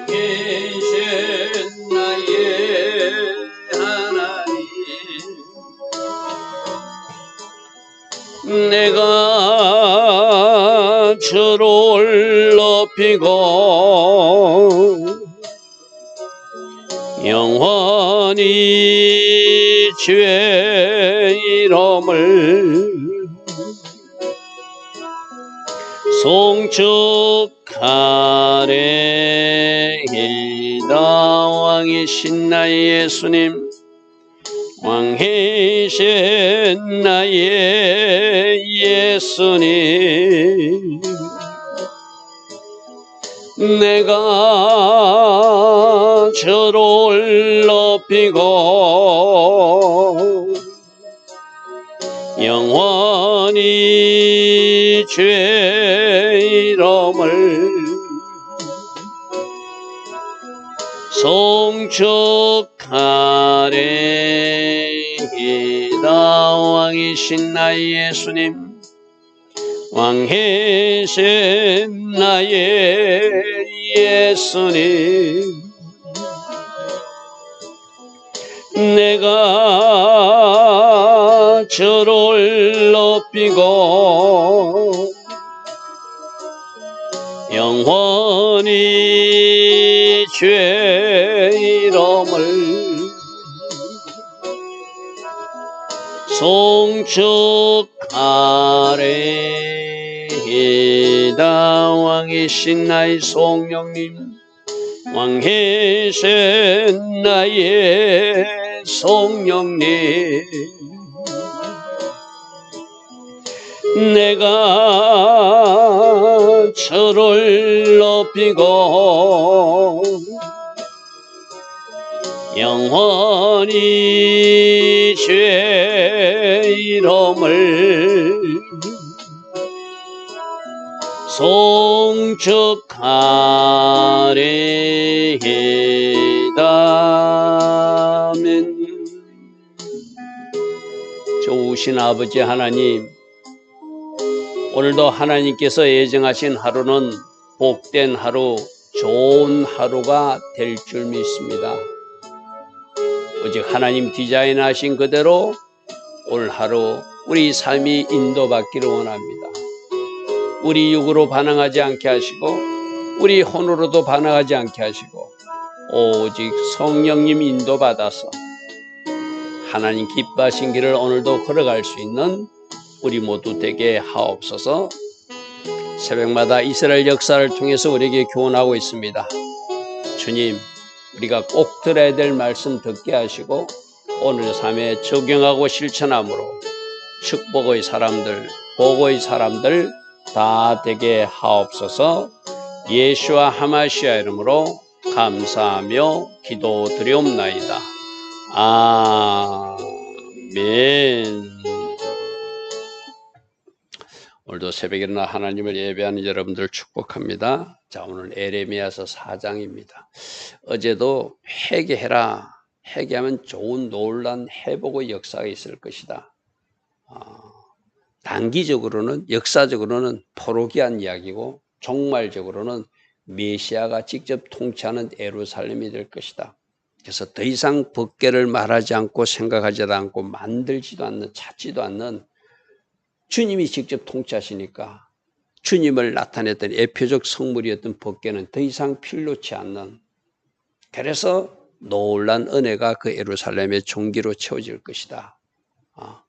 계신 나의 하나님, 내가 주를 높이고 영원히 주의 이름을 송축하리이다. 왕이신 나의 예수님, 왕이신 나의 예수님, 내가 주를 높이고 영원히 주의 이름을 송축하리이다. 왕이신 나의 예수님, 왕이신 나의 예수님, 내가 주를 높이고 영원히 주의 이름을 송축하리이다. 왕이신 나의 성령님, 왕이신 나의 성령님, 내가 주를 높이고 영원히 주의 이름을 송축하리이다. 아멘. 좋으신 아버지 하나님, 오늘도 하나님께서 예정하신 하루는 복된 하루, 좋은 하루가 될 줄 믿습니다. 오직 하나님 디자인하신 그대로 오늘 하루 우리 삶이 인도받기를 원합니다. 우리 육으로 반응하지 않게 하시고 우리 혼으로도 반응하지 않게 하시고 오직 성령님 인도받아서 하나님 기뻐하신 길을 오늘도 걸어갈 수 있는 우리 모두 되게 하옵소서. 새벽마다 이스라엘 역사를 통해서 우리에게 교훈하고 있습니다. 주님, 우리가 꼭 들어야 될 말씀 듣게 하시고 오늘 삶에 적용하고 실천함으로 축복의 사람들, 복의 사람들 다 되게 하옵소서. 예수와 하마시아 이름으로 감사하며 기도드리옵나이다. 아멘. 오늘도 새벽에 일어나 하나님을 예배하는 여러분들 축복합니다. 자, 오늘 에레미야서 4장입니다. 어제도 회개해라. 회개하면 좋은 놀란 회복의 역사가 있을 것이다. 단기적으로는, 역사적으로는 포로기한 이야기고 종말적으로는 메시아가 직접 통치하는 예루살렘이 될 것이다. 그래서 더 이상 법궤를 말하지 않고 생각하지도 않고 만들지도 않는, 찾지도 않는 주님이 직접 통치하시니까 주님을 나타냈던 예표적 성물이었던 법궤는 더 이상 필요치 않는, 그래서 놀란 은혜가 그 예루살렘의 종기로 채워질 것이다.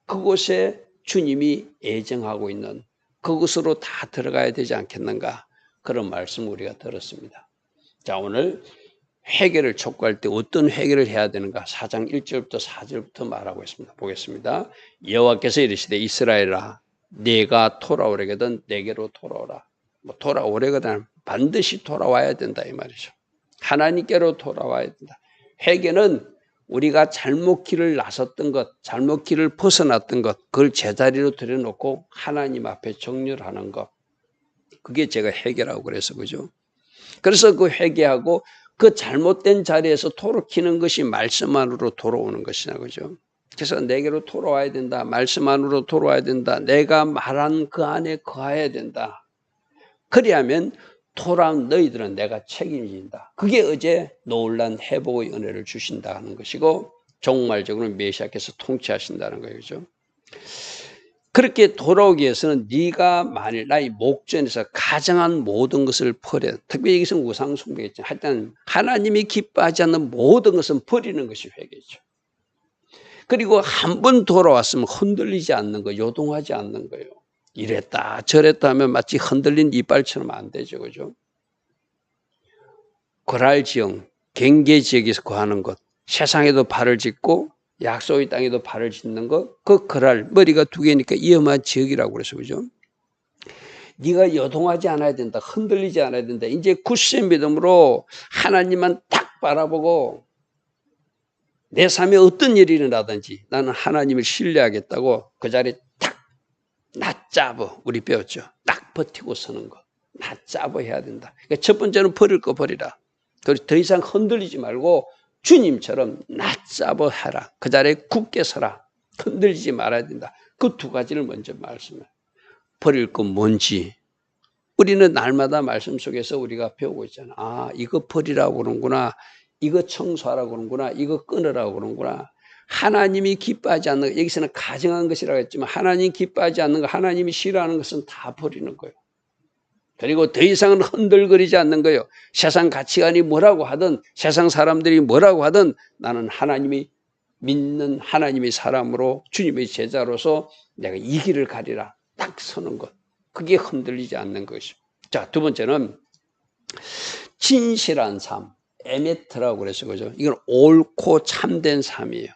그곳에 주님이 예정하고 있는 그곳으로 다 들어가야 되지 않겠는가, 그런 말씀을 우리가 들었습니다. 자, 오늘 회개를 촉구할 때 어떤 회개를 해야 되는가 4장 1절부터 4절부터 말하고 있습니다. 보겠습니다. 여호와께서 이르시되 이스라엘아, 네가 돌아오려거든 내게로 돌아오라. 돌아오려거든 반드시 돌아와야 된다 이 말이죠. 하나님께로 돌아와야 된다. 회개는 우리가 잘못 길을 나섰던 것, 잘못 길을 벗어났던 것, 그걸 제자리로 들여놓고 하나님 앞에 정렬하는 것, 그게 제가 회개라고 그래서 그죠. 그래서 그 회개하고 그 잘못된 자리에서 돌이키는 것이 말씀 안으로 돌아오는 것이나 그죠. 그래서 내게로 돌아와야 된다. 말씀 안으로 돌아와야 된다. 내가 말한 그 안에 거해야 된다. 그리하면 돌아온 너희들은 내가 책임진다. 그게 어제 놀란 회복의 은혜를 주신다 하는 것이고 종말적으로 메시아께서 통치하신다는 거예요. 그렇죠? 그렇게 돌아오기 위해서는 네가 만일 나의 목전에서 가정한 모든 것을 버려. 특별히 여기서는 우상 숭배겠죠. 하여튼 하나님이 기뻐하지 않는 모든 것은 버리는 것이 회개죠. 그리고 한 번 돌아왔으면 흔들리지 않는 거, 요동하지 않는 거예요. 이랬다 저랬다 하면 마치 흔들린 이빨처럼 안 되죠. 그죠? 거랄지형, 경계지역에서 거하는 것, 세상에도 발을 짚고 약속의 땅에도 발을 짚는 것, 그 거랄, 머리가 두 개니까 위험한 지역이라고 그래서 그죠? 네가 요동하지 않아야 된다. 흔들리지 않아야 된다. 이제 굳센 믿음으로 하나님만 딱 바라보고 내 삶에 어떤 일이 일어나든지 나는 하나님을 신뢰하겠다고 그 자리에 딱 낮잡어. 우리 배웠죠. 딱 버티고 서는 것. 낮잡어 해야 된다. 그러니까 첫 번째는 버릴 거 버리라. 그리고 더 이상 흔들리지 말고 주님처럼 낮잡어 하라. 그 자리에 굳게 서라. 흔들리지 말아야 된다. 그 두 가지를 먼저 말씀해요. 버릴 건 뭔지. 우리는 날마다 말씀 속에서 우리가 배우고 있잖아. 아, 이거 버리라고 그러는구나. 이거 청소하라고 그러는구나. 이거 끊으라고 그러는구나. 하나님이 기뻐하지 않는 것, 여기서는 가정한 것이라고 했지만 하나님 기뻐하지 않는 것, 하나님이 싫어하는 것은 다 버리는 거예요. 그리고 더 이상은 흔들거리지 않는 거예요. 세상 가치관이 뭐라고 하든 세상 사람들이 뭐라고 하든 나는 하나님이 믿는 하나님의 사람으로 주님의 제자로서 내가 이 길을 가리라. 딱 서는 것. 그게 흔들리지 않는 것이죠. 자, 두 번째는 진실한 삶. 에메트라고 그래서 그죠. 이건 옳고 참된 삶이에요.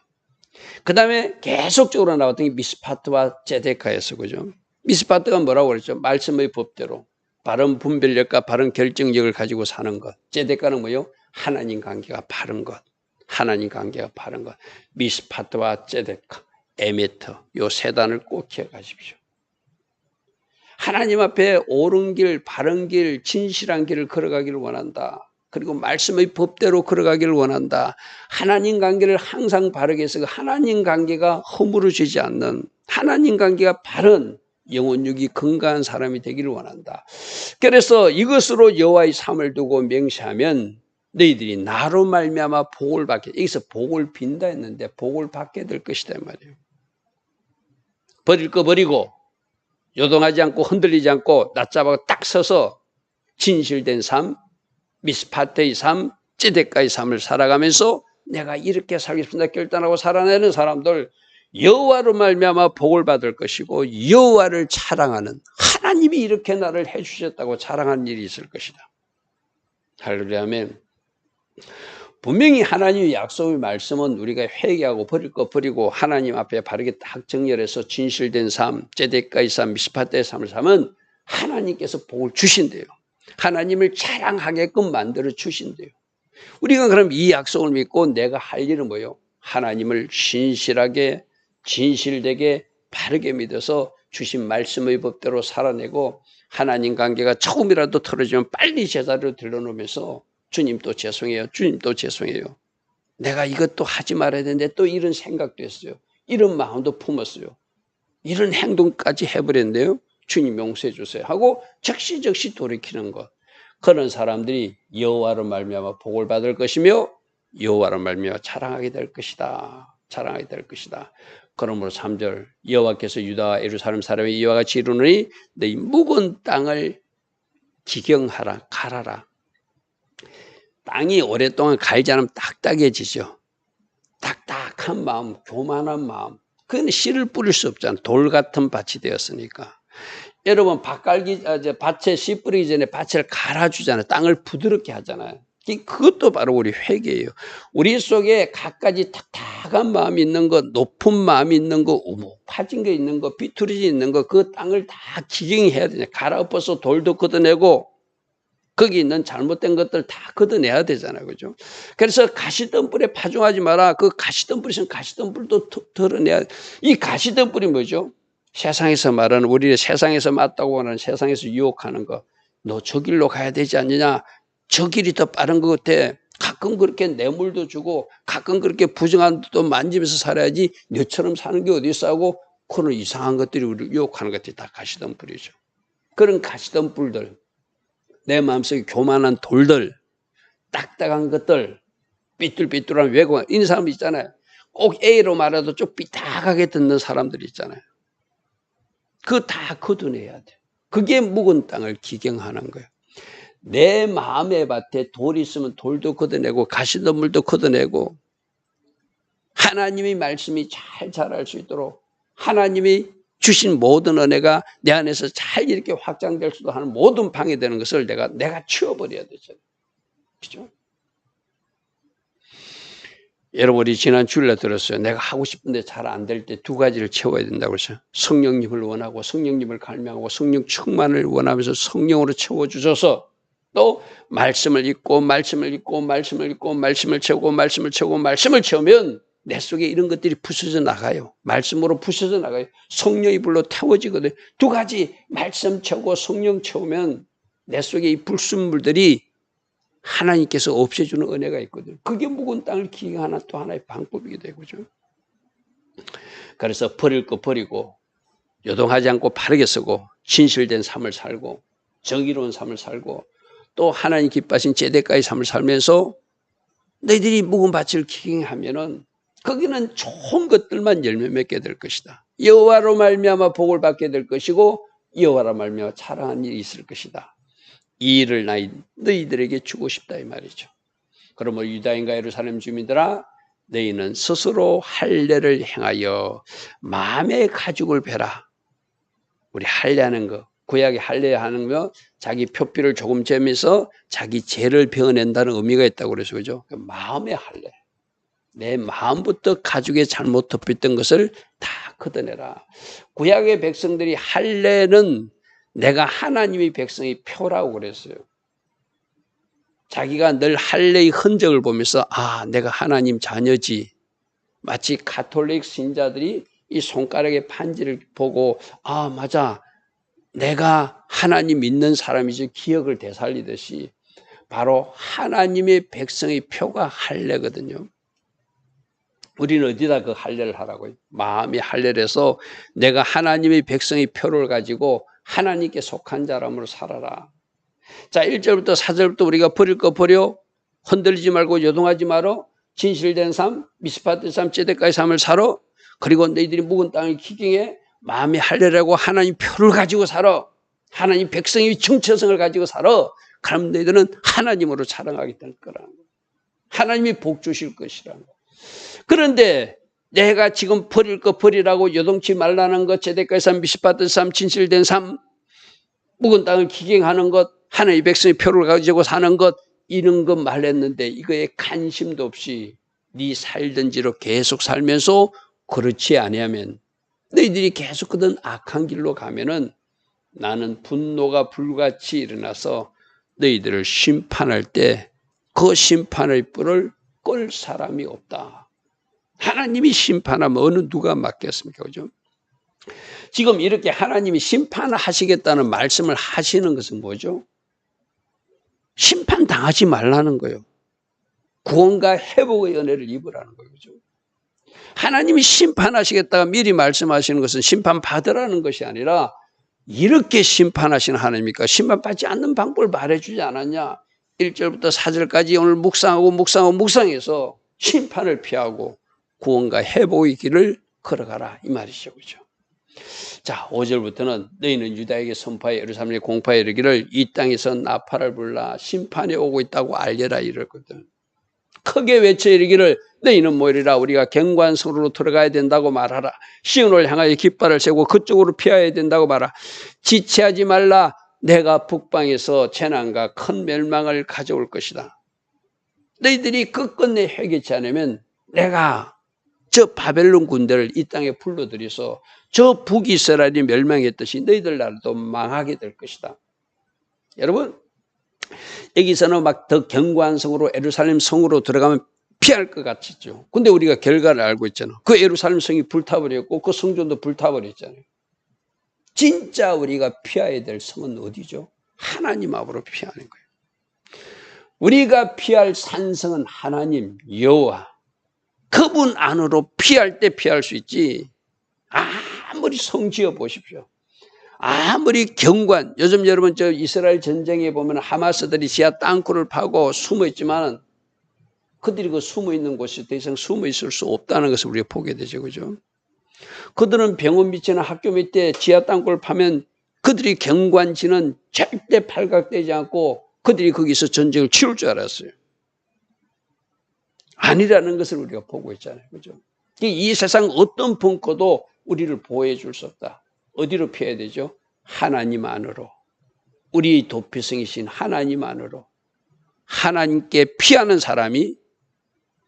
그 다음에 계속적으로 나왔던 게 미스파트와 제데카에서 그죠. 미스파트가 뭐라고 그랬죠? 말씀의 법대로 바른 분별력과 바른 결정력을 가지고 사는 것. 제데카는 뭐예요? 하나님 관계가 바른 것. 하나님 관계가 바른 것. 미스파트와 제데카, 에메트 요 세 단을 꼭 기억하십시오. 하나님 앞에 옳은 길, 바른 길, 진실한 길을 걸어가기를 원한다. 그리고 말씀의 법대로 걸어가기를 원한다. 하나님 관계를 항상 바르게 해서 하나님 관계가 허물어지지 않는 하나님 관계가 바른 영혼육이 건강한 사람이 되기를 원한다. 그래서 이것으로 여호와의 삶을 두고 맹세하면 너희들이 나로 말미암아 복을 받게. 여기서 복을 빈다 했는데 복을 받게 될 것이다 말이에요. 버릴 거 버리고 요동하지 않고 흔들리지 않고 낮잡아 딱 서서 진실된 삶, 미스파트의 삶, 찌데카의 삶을 살아가면서 내가 이렇게 살겠습니다 결단하고 살아내는 사람들 여호와로 말미암아 복을 받을 것이고 여호와를 자랑하는 하나님이 이렇게 나를 해주셨다고 자랑하는 일이 있을 것이다. 할렐루야 아멘. 분명히 하나님의 약속의 말씀은 우리가 회개하고 버릴 거 버리고 하나님 앞에 바르게 딱 정렬해서 진실된 삶, 째데카의 삶, 미스파트의 삶을 살면 하나님께서 복을 주신대요. 하나님을 자랑하게끔 만들어 주신대요. 우리가 그럼 이 약속을 믿고 내가 할 일은 뭐예요? 하나님을 신실하게 진실되게 바르게 믿어서 주신 말씀의 법대로 살아내고 하나님 관계가 조금이라도 틀어지면 빨리 제자리로 들러놓으면서 주님 또 죄송해요. 주님 또 죄송해요. 내가 이것도 하지 말아야 되는데 또 이런 생각도 했어요. 이런 마음도 품었어요. 이런 행동까지 해버렸네요. 주님 용서해 주세요 하고 적시적시 돌이키는 것. 그런 사람들이 여호와로 말미암아 복을 받을 것이며 여호와로 말미암아 자랑하게 될 것이다. 자랑하게 될 것이다. 그러므로 3절 여호와께서 유다와 예루살렘 사람이 이와 같이 이루노니 너희 묵은 땅을 기경하라 갈아라. 땅이 오랫동안 갈지 않으면 딱딱해지죠. 딱딱한 마음, 교만한 마음. 그건 씨를 뿌릴 수 없잖아요. 돌 같은 밭이 되었으니까. 여러분 밭에 씨 뿌리기 전에 밭을 갈아주잖아요. 땅을 부드럽게 하잖아요. 그것도 바로 우리 회개예요. 우리 속에 갖가지 탁탁한 마음이 있는 것, 높은 마음이 있는 것, 우묵파진 거 있는 것, 비투리지 있는 것, 그 땅을 다 기경해야 되냐. 갈아엎어서 돌도 걷어내고 거기 있는 잘못된 것들 다 걷어내야 되잖아요. 그죠? 그래서 가시덤불에 파종하지 마라. 그 가시덤불 있으면 가시덤불도 덜어내야 돼. 이 가시덤불이 뭐죠? 세상에서 말하는 우리의 세상에서 맞다고 하는 세상에서 유혹하는 거. 너 저 길로 가야 되지 않느냐? 저 길이 더 빠른 것 같아. 가끔 그렇게 뇌물도 주고 가끔 그렇게 부정한 것도 만지면서 살아야지 너처럼 사는 게 어디 있어 하고 그런 이상한 것들이 우리를 유혹하는 것들이 다 가시덤불이죠. 그런 가시덤불들 내 마음속에 교만한 돌들, 딱딱한 것들, 삐뚤삐뚤한 외관, 이런 사람 있잖아요. 꼭 A로 말해도 좀 삐딱하게 듣는 사람들이 있잖아요. 그거 다 걷어내야 돼. 그게 묵은 땅을 기경하는 거예요. 내 마음의 밭에 돌이 있으면 돌도 걷어내고 가시덤불도 걷어내고 하나님의 말씀이 잘 자랄 수 있도록 하나님이 주신 모든 은혜가 내 안에서 잘 이렇게 확장될 수도 하는 모든 방해되는 것을 내가 치워버려야 되죠. 그죠? 여러분이 지난 주일에 들었어요. 내가 하고 싶은데 잘 안 될 때 두 가지를 채워야 된다고 그랬어요. 성령님을 원하고 성령님을 갈망하고 성령 충만을 원하면서 성령으로 채워주셔서 또 말씀을 읽고 말씀을 읽고 말씀을 읽고 말씀을 채우고 말씀을 채우고 말씀을 채우면 내 속에 이런 것들이 부서져 나가요. 말씀으로 부서져 나가요. 성령이 불로 태워지거든요. 두 가지 말씀 채우고 성령 채우면 내 속에 이 불순물들이 하나님께서 없애주는 은혜가 있거든요. 그게 묵은 땅을 기경하는 또 하나의 방법이기도 해요. 그죠? 그래서 버릴 거 버리고 요동하지 않고 바르게 쓰고 진실된 삶을 살고 정의로운 삶을 살고 또 하나님 기뻐하신 제대가의 삶을 살면서 너희들이 묵은 밭을 기경하면은 거기는 좋은 것들만 열매 맺게 될 것이다. 여호와로 말미암아 복을 받게 될 것이고 여호와로 말미암아 자랑한 일이 있을 것이다. 이 일을 너희들에게 주고 싶다 이 말이죠. 그러면 유다인과 예루살렘 주민들아 너희는 스스로 할례를 행하여 마음의 가죽을 베라. 우리 할례하는 거 구약의 할례하는 거 자기 표피를 조금 재면서 자기 죄를 베어낸다는 의미가 있다고 그래서 그죠? 마음의 할례. 내 마음부터 가죽에 잘못 덮였던 것을 다 걷어내라. 구약의 백성들이 할례는 내가 하나님의 백성의 표라고 그랬어요. 자기가 늘 할례의 흔적을 보면서 아 내가 하나님 자녀지. 마치 가톨릭 신자들이 이 손가락의 판지를 보고 아 맞아 내가 하나님 믿는 사람이지 기억을 되살리듯이 바로 하나님의 백성의 표가 할례거든요. 우리는 어디다 그 할례를 하라고요? 마음이 할례를 해서 내가 하나님의 백성의 표를 가지고 하나님께 속한 사람으로 살아라. 자, 1절부터 4절부터 우리가 버릴 거 버려, 흔들리지 말고 요동하지 말어, 진실된 삶, 미스파트 삶, 제대까지 삶을 살아. 그리고 너희들이 묵은 땅을 기경해 마음이 할례라고 하나님 표를 가지고 살아. 하나님 백성의 정체성을 가지고 살아. 그럼 너희들은 하나님으로 자랑하게 될 거라는 거야. 하나님이 복 주실 것이라는 거야. 그런데 내가 지금 버릴 거 버리라고 요동치 말라는 것, 제대까지 삶, 미스파트 삶, 진실된 삶, 묵은 땅을 기경하는 것, 하나님의 백성의 표를 가지고 사는 것, 이런 것 말했는데 이거에 관심도 없이 네 살던지로 계속 살면서 그렇지 아니하면 너희들이 계속 그런 악한 길로 가면은 나는 분노가 불같이 일어나서 너희들을 심판할 때 그 심판의 뿔을 끌 사람이 없다. 하나님이 심판하면 어느 누가 맡겠습니까? 그죠? 지금 이렇게 하나님이 심판하시겠다는 말씀을 하시는 것은 뭐죠? 심판당하지 말라는 거예요. 구원과 회복의 은혜를 입으라는 거예요. 그죠? 하나님이 심판하시겠다가 미리 말씀하시는 것은 심판받으라는 것이 아니라 이렇게 심판하시는 하나님이니까 심판받지 않는 방법을 말해주지 않았냐? 1절부터 4절까지 오늘 묵상해서 심판을 피하고 구원과 회복의 길을 걸어가라 이 말이죠. 그죠? 자, 5절부터는 너희는 유다에게 선포하여 예루살렘에 공포하여 이르기를 이 땅에서 나팔을 불라 심판이 오고 있다고 알려라 이랬거든. 크게 외쳐 이르기를 너희는 모이리라 우리가 경관성으로 들어가야 된다고 말하라. 시온을 향하여 깃발을 세우고 그쪽으로 피해야 된다고 말하라. 지체하지 말라. 내가 북방에서 재난과 큰 멸망을 가져올 것이다. 너희들이 끝끝내 회개치 않으면 내가 저 바벨론 군대를 이 땅에 불러들여서 저 북이스라엘이 멸망했듯이 너희들 나라도 망하게 될 것이다. 여러분 여기서는 막 더 견고한 성으로 예루살렘 성으로 들어가면 피할 것 같죠. 근데 우리가 결과를 알고 있잖아. 그 예루살렘 성이 불타버렸고 그 성전도 불타버렸잖아요. 진짜 우리가 피해야 될 성은 어디죠? 하나님 앞으로 피하는 거예요. 우리가 피할 산성은 하나님 여호와 그분 안으로 피할 때 피할 수 있지. 아무리 성 지어 보십시오. 아무리 경관, 요즘 여러분 저 이스라엘 전쟁에 보면 하마스들이 지하 땅굴을 파고 숨어 있지만 그들이 그 숨어 있는 곳이 더 이상 숨어 있을 수 없다는 것을 우리가 보게 되죠. 그죠? 그들은 병원 밑이나 학교 밑에 지하 땅굴을 파면 그들이 경관지는 절대 발각되지 않고 그들이 거기서 전쟁을 치를 줄 알았어요. 아니라는 것을 우리가 보고 있잖아요. 그죠? 이 세상 어떤 벙커도 우리를 보호해 줄 수 없다. 어디로 피해야 되죠? 하나님 안으로. 우리 도피성이신 하나님 안으로. 하나님께 피하는 사람이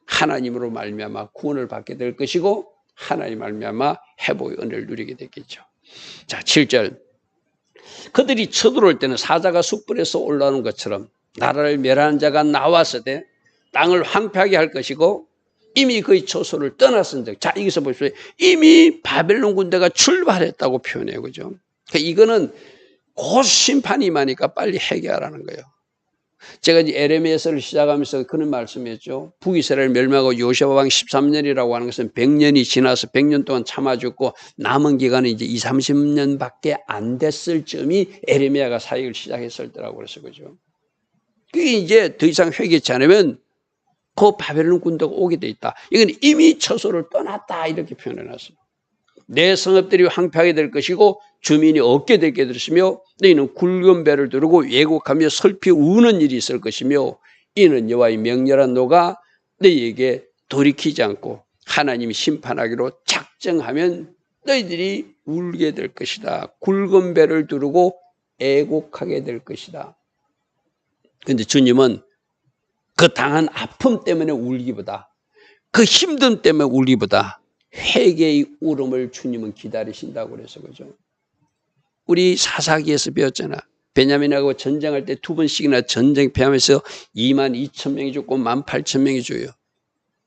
하나님으로 말미암아 구원을 받게 될 것이고 하나님 말미암아 회복의 은혜를 누리게 되겠죠. 자, 7절. 그들이 쳐들어올 때는 사자가 숯불에서 올라오는 것처럼 나라를 멸하는 자가 나왔을 때 땅을 황폐하게 할 것이고 이미 그의 초소를 떠났은즉. 자, 여기서 보십시오. 이미 바벨론 군대가 출발했다고 표현해요. 그죠? 그러니까 이거는 곧 심판이 임하니까 빨리 해결하라는 거예요. 제가 이제 에레미야서를 시작하면서 그런 말씀했죠. 북이스라엘 멸망하고 요시아 왕 13년이라고 하는 것은 100년이 지나서 100년 동안 참아줬고 남은 기간은 이제 20, 30년밖에 안 됐을 쯤이 에레미야가 사역을 시작했을 때라고 그래서 그죠. 그게 이제 더 이상 회개치 않으면 그 바벨론 군대가 오게 돼 있다. 이건 이미 처소를 떠났다 이렇게 표현해놨어요. 내 성읍들이 황폐하게 될 것이고 주민이 없게 되게 되시며 너희는 굵은 배를 두르고 왜곡하며 슬피 우는 일이 있을 것이며 이는 여호와의 명렬한 노가 너희에게 돌이키지 않고 하나님이 심판하기로 작정하면 너희들이 울게 될 것이다. 굵은 배를 두르고 애곡하게 될 것이다. 그런데 주님은 그 당한 아픔 때문에 울기보다 그 힘듦 때문에 울기보다 회개의 울음을 주님은 기다리신다고 그래서 그죠. 우리 사사기에서 배웠잖아. 베냐민하고 전쟁할 때 2번씩이나 전쟁 패하면서 22,000명이 죽고 18,000명이 죽어요.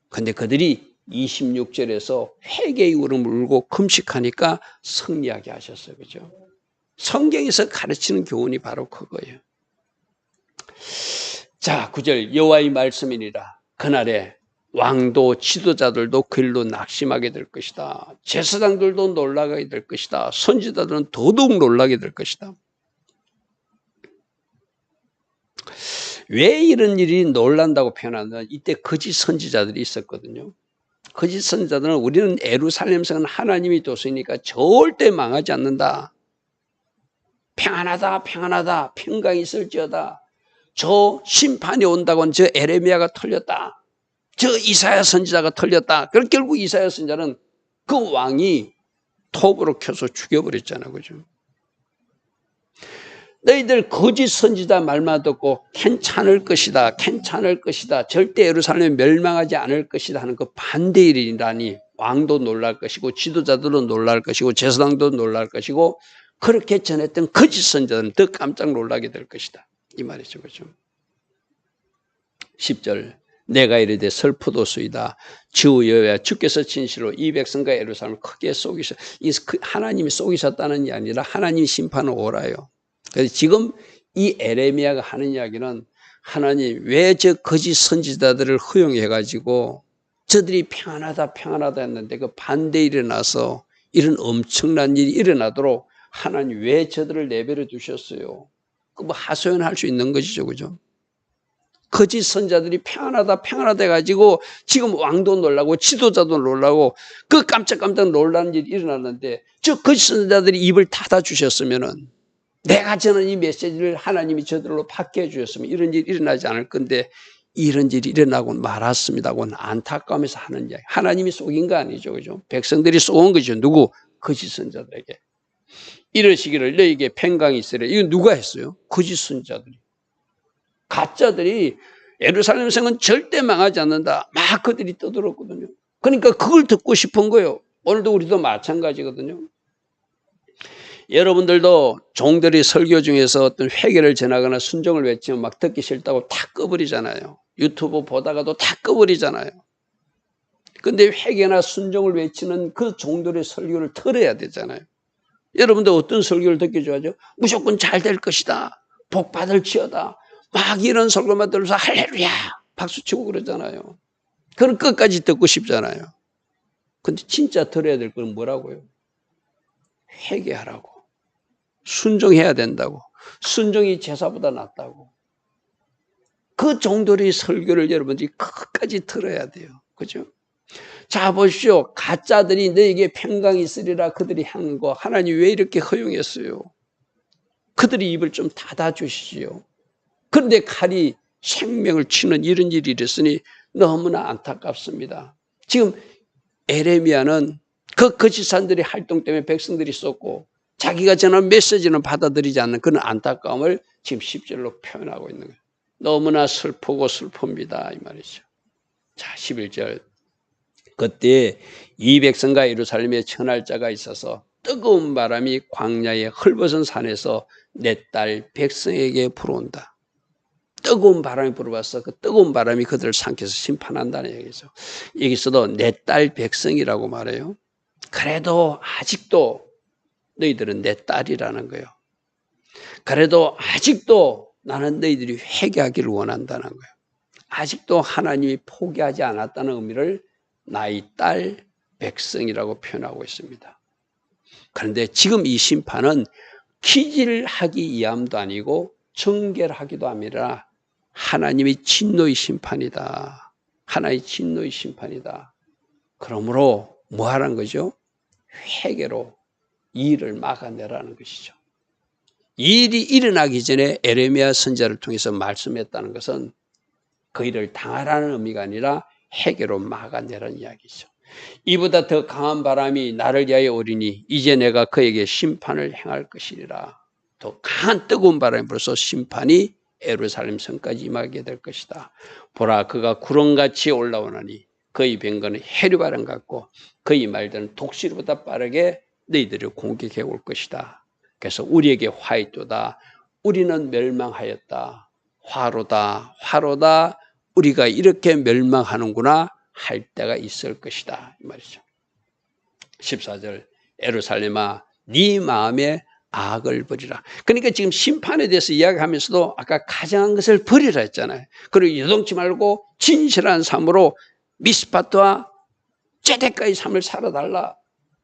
근데 그들이 26절에서 회개의 울음을 울고 금식하니까 승리하게 하셨어요. 그죠. 성경에서 가르치는 교훈이 바로 그거예요. 자, 9절. 여호와의 말씀이니라. 그날에 왕도 지도자들도 그 일로 낙심하게 될 것이다. 제사장들도 놀라게 될 것이다. 선지자들은 더더욱 놀라게 될 것이다. 왜 이런 일이 놀란다고 표현하면 이때 거짓 선지자들이 있었거든요. 거짓 선지자들은 우리는 예루살렘 성은 하나님이 도시니까 절대 망하지 않는다. 평안하다, 평안하다, 평강이 있을지어다. 저 심판이 온다고는 저 에레미야가 틀렸다. 저 이사야 선지자가 틀렸다. 그럼 결국 이사야 선지자는 그 왕이 톱으로 켜서 죽여버렸잖아요. 그죠? 너희들 거짓 선지자 말만 듣고 괜찮을 것이다. 괜찮을 것이다. 절대 예루살렘이 멸망하지 않을 것이다 하는 그 반대의 일이라니 왕도 놀랄 것이고 지도자들도 놀랄 것이고 제사장도 놀랄 것이고 그렇게 전했던 거짓 선지자들은 더 깜짝 놀라게 될 것이다. 이 말이죠. 그죠? 10절. 내가 이르되 슬프도소이다. 주 여호와 주께서 진실로 이 백성과 예루살렘을 크게 속이셨. 하나님이 속이셨다는 게 아니라 하나님 심판을 오라요. 그래서 지금 이 에레미야가 하는 이야기는 하나님 왜 저 거짓 선지자들을 허용해가지고 저들이 평안하다 평안하다 했는데 그 반대 일어나서 이런 엄청난 일이 일어나도록 하나님 왜 저들을 내버려 두셨어요? 그 뭐 하소연할 수 있는 것이죠, 그죠? 거짓 선자들이 평안하다 평안하다 해가지고 지금 왕도 놀라고 지도자도 놀라고 그 깜짝깜짝 놀라는 일이 일어났는데 저 거짓 선자들이 입을 닫아 주셨으면은 내가 전한 이 메시지를 하나님이 저들로 받게 해주셨으면 이런 일이 일어나지 않을 건데 이런 일이 일어나고 말았습니다고는 안타까우면서 하는 이야기. 하나님이 속인 거 아니죠, 그죠? 백성들이 쏘은 거죠. 누구? 거짓 선자들에게. 이러시기를 너에게 평강이 있으래. 이건 누가 했어요? 거짓 선자들이. 가짜들이 예루살렘 성은 절대 망하지 않는다. 막 그들이 떠들었거든요. 그러니까 그걸 듣고 싶은 거예요. 오늘도 우리도 마찬가지거든요. 여러분들도 종들이 설교 중에서 어떤 회개를 전하거나 순종을 외치면 막 듣기 싫다고 다 꺼버리잖아요. 유튜브 보다가도 다 꺼버리잖아요. 근데 회개나 순종을 외치는 그 종들의 설교를 들어야 되잖아요. 여러분들 어떤 설교를 듣기 좋아하죠? 무조건 잘 될 것이다. 복 받을지어다. 막 이런 설교만 들어서 할렐루야 박수치고 그러잖아요. 그럼 끝까지 듣고 싶잖아요. 근데 진짜 들어야 될 건 뭐라고요? 회개하라고. 순종해야 된다고. 순종이 제사보다 낫다고. 그 정도의 설교를 여러분들이 끝까지 들어야 돼요. 그죠? 자, 보십시오. 가짜들이 너에게 평강이 있으리라 그들이 하는 거 하나님 왜 이렇게 허용했어요? 그들이 입을 좀 닫아주시지요. 그런데 칼이 생명을 치는 이런 일이 일었으니 너무나 안타깝습니다. 지금 에레미야는 그 거짓산들의 활동 때문에 백성들이 쏟고 자기가 전한 메시지는 받아들이지 않는 그런 안타까움을 지금 10절로 표현하고 있는 거예요. 너무나 슬프고 슬픕니다. 이 말이죠. 자, 11절. 그때 이 백성과 예루살렘에 천할 자가 있어서 뜨거운 바람이 광야의 헐벗은 산에서 내 딸 백성에게 불어온다. 뜨거운 바람이 불어와서 그 뜨거운 바람이 그들을 삼켜서 심판한다는 얘기죠. 여기서도 내 딸 백성이라고 말해요. 그래도 아직도 너희들은 내 딸이라는 거예요. 그래도 아직도 나는 너희들이 회개하기를 원한다는 거예요. 아직도 하나님이 포기하지 않았다는 의미를 나의 딸 백성이라고 표현하고 있습니다. 그런데 지금 이 심판은 기질을 하기 위함도 아니고 정결 하기도 아니라 하나님의 진노의 심판이다. 하나의 진노의 심판이다. 그러므로 뭐 하라는 거죠? 회개로 이 일을 막아내라는 것이죠. 이 일이 일어나기 전에 에레미야 선지자를 통해서 말씀했다는 것은 그 일을 당하라는 의미가 아니라 회개로 막아내라는 이야기죠. 이보다 더 강한 바람이 나를 위하여 오리니 이제 내가 그에게 심판을 행할 것이리라. 더 강한 뜨거운 바람이 불어서 심판이 예루살렘 성까지 임하게 될 것이다. 보라, 그가 구름같이 올라오나니 그의 병거는 해류바람 같고 그의 말들은 독수리보다 빠르게 너희들을 공격해 올 것이다. 그래서 우리에게 화있도다. 우리는 멸망하였다. 화로다. 화로다. 우리가 이렇게 멸망하는구나 할 때가 있을 것이다. 이 말이죠. 14절. 예루살렘아, 네 마음에 악을 버리라. 그러니까 지금 심판에 대해서 이야기하면서도 아까 가정한 것을 버리라 했잖아요. 그리고 요동치 말고 진실한 삶으로 미스파트와 제데까의 삶을 살아달라.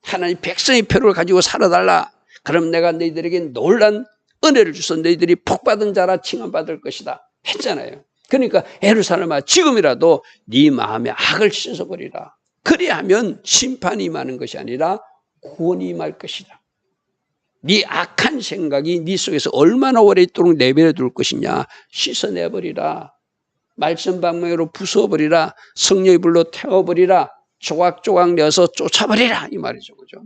하나님 백성의 표를 가지고 살아달라. 그럼 내가 너희들에게 놀란 은혜를 주서 너희들이 복받은 자라 칭함받을 것이다 했잖아요. 그러니까 예루살렘아, 지금이라도 네 마음에 악을 씻어버리라. 그리하면 심판이 임하는 것이 아니라 구원이 임할 것이다. 네 악한 생각이 네 속에서 얼마나 오랫도록 내버려 둘 것이냐. 씻어내버리라. 말씀 방망이로 부숴버리라. 성령의 불로 태워버리라. 조각조각 내어서 쫓아버리라. 이 말이죠. 그죠?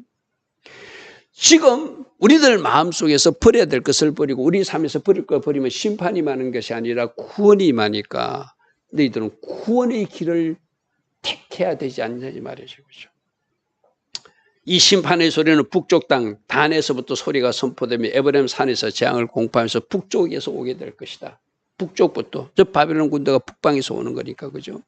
지금 우리들 마음속에서 버려야 될 것을 버리고 우리 삶에서 버릴 걸 버리면 심판이 임하는 것이 아니라 구원이 임하니까 너희들은 구원의 길을 택해야 되지 않냐 이 말이죠. 그죠? 이 심판의 소리는 북쪽 땅 단에서부터 소리가 선포되며 에브라임 산에서 재앙을 공포하면서 북쪽에서 오게 될 것이다. 북쪽부터. 저 바벨론 군대가 북방에서 오는 거니까. 그죠?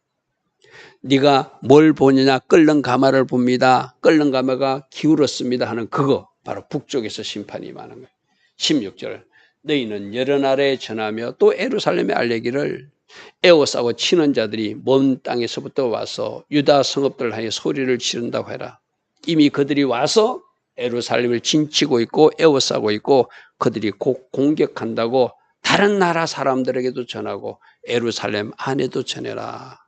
네가 뭘 보느냐? 끓는 가마를 봅니다. 끓는 가마가 기울었습니다 하는 그거 바로 북쪽에서 심판이 임하는 거예요. 16절. 너희는 여러 나라에 전하며 또 예루살렘에 알리기를 애워싸고 치는 자들이 먼 땅에서부터 와서 유다 성읍들을 향해 소리를 지른다고 해라. 이미 그들이 와서 예루살렘을 진치고 있고 애워싸고 있고 그들이 곧 공격한다고 다른 나라 사람들에게도 전하고 예루살렘 안에도 전해라.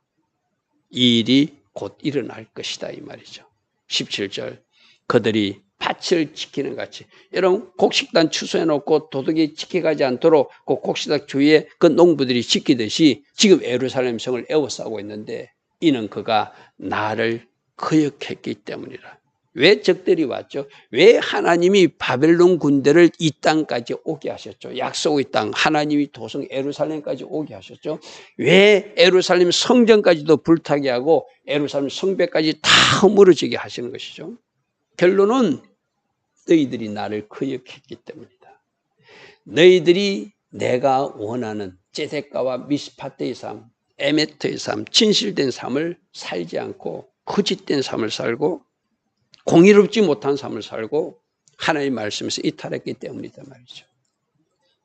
이 일이 곧 일어날 것이다 이 말이죠. 17절. 그들이 밭을 지키는 같이. 여러분 곡식단 추수해놓고 도둑이 지켜가지 않도록 그 곡식단 주위에 그 농부들이 지키듯이 지금 예루살렘 성을 에워싸고 있는데 이는 그가 나를 거역했기 때문이라. 왜 적들이 왔죠? 왜 하나님이 바벨론 군대를 이 땅까지 오게 하셨죠? 약속의 땅 하나님이 도성 예루살렘까지 오게 하셨죠? 왜 예루살렘 성전까지도 불타게 하고 예루살렘 성벽까지 다 허물어지게 하시는 것이죠? 결론은 너희들이 나를 거역했기 때문이다. 너희들이 내가 원하는 제데까와 미스파트의 삶, 에메트의 삶, 진실된 삶을 살지 않고 거짓된 삶을 살고 공의롭지 못한 삶을 살고 하나님의 말씀에서 이탈했기 때문이다 말이죠.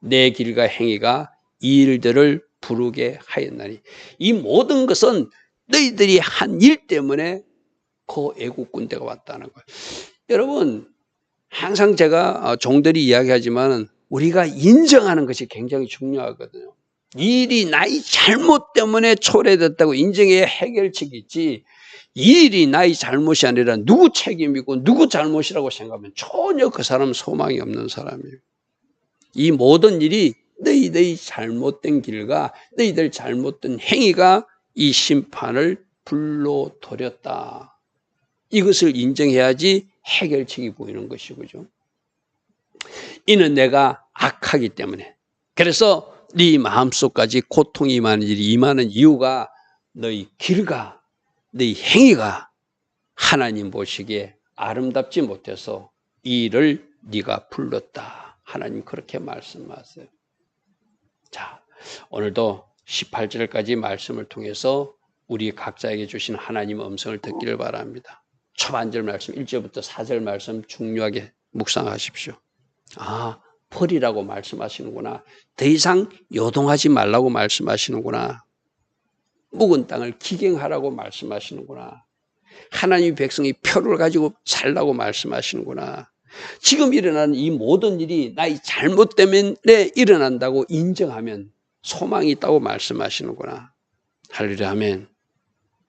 내 길과 행위가 이 일들을 부르게 하였나니 이 모든 것은 너희들이 한 일 때문에 그 애국 군대가 왔다는 거예요. 여러분 항상 제가 종들이 이야기하지만 우리가 인정하는 것이 굉장히 중요하거든요. 이 일이 나의 잘못 때문에 초래됐다고 인정해야 해결책이 있지, 이 일이 나의 잘못이 아니라 누구 책임이고 누구 잘못이라고 생각하면 전혀 그 사람은 소망이 없는 사람이에요. 이 모든 일이 너희들의 잘못된 길과 너희들 잘못된 행위가 이 심판을 불러들였다. 이것을 인정해야지 해결책이 보이는 것이죠. 이는 내가 악하기 때문에. 그래서 네 마음속까지 고통이 임하는 일이 임하는 이유가 너희 길과 너희 행위가 하나님 보시기에 아름답지 못해서 이 일을 네가 불렀다. 하나님 그렇게 말씀하세요. 자, 오늘도 18절까지 말씀을 통해서 우리 각자에게 주신 하나님의 음성을 듣기를 바랍니다. 초반절 말씀 1절부터 4절 말씀 중요하게 묵상하십시오. 아, 버리라고 말씀하시는구나. 더 이상 요동하지 말라고 말씀하시는구나. 묵은 땅을 기경하라고 말씀하시는구나. 하나님의 백성이 표를 가지고 살라고 말씀하시는구나. 지금 일어나는 이 모든 일이 나의 잘못 때문에 일어난다고 인정하면 소망이 있다고 말씀하시는구나. 할렐루야 아멘.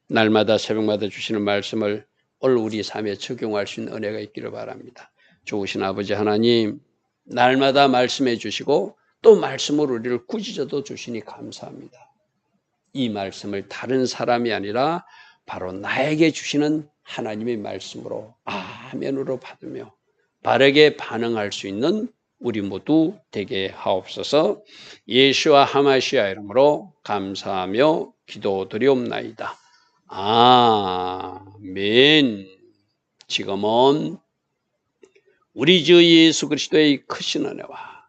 날마다 새벽마다 주시는 말씀을 오늘 우리 삶에 적용할 수 있는 은혜가 있기를 바랍니다. 좋으신 아버지 하나님, 날마다 말씀해 주시고 또 말씀으로 우리를 꾸짖어도 주시니 감사합니다. 이 말씀을 다른 사람이 아니라 바로 나에게 주시는 하나님의 말씀으로 아멘으로 받으며 바르게 반응할 수 있는 우리 모두 되게 하옵소서. 예수와 하마시아 이름으로 감사하며 기도드리옵나이다. 아멘. 지금은 우리 주 예수 그리스도의 크신 은혜와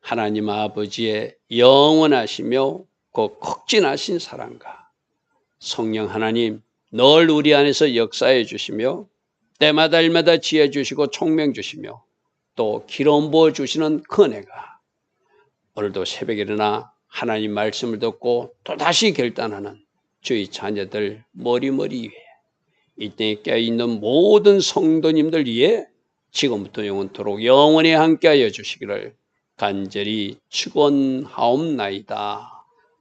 하나님 아버지의 영원하시며 그 극진하신 사랑과 성령 하나님 늘 우리 안에서 역사해 주시며 때마다 일마다 지혜 주시고 총명 주시며 또 기름 부어 주시는 그 은혜가 오늘도 새벽에 일어나 하나님 말씀을 듣고 또다시 결단하는 저희 자녀들 머리머리 위에 이 땅에 깨어있는 모든 성도님들 위에 지금부터 영원토록 영원히 함께하여 주시기를 간절히 축원하옵나이다.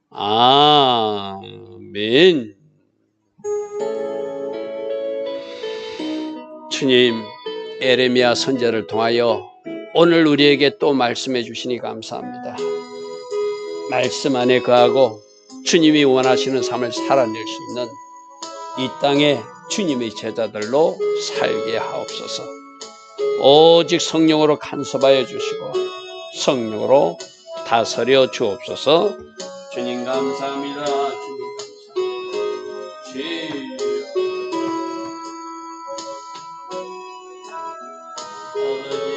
아멘. 주님, 에레미야 선지자를 통하여 오늘 우리에게 또 말씀해 주시니 감사합니다. 말씀 안에 거하고 주님이 원하시는 삶을 살아낼 수 있는 이 땅에 주님의 제자들로 살게 하옵소서. 오직 성령으로 간섭하여 주시고 성령으로 다스려 주옵소서. 주님 감사합니다. 주님 감사합니다.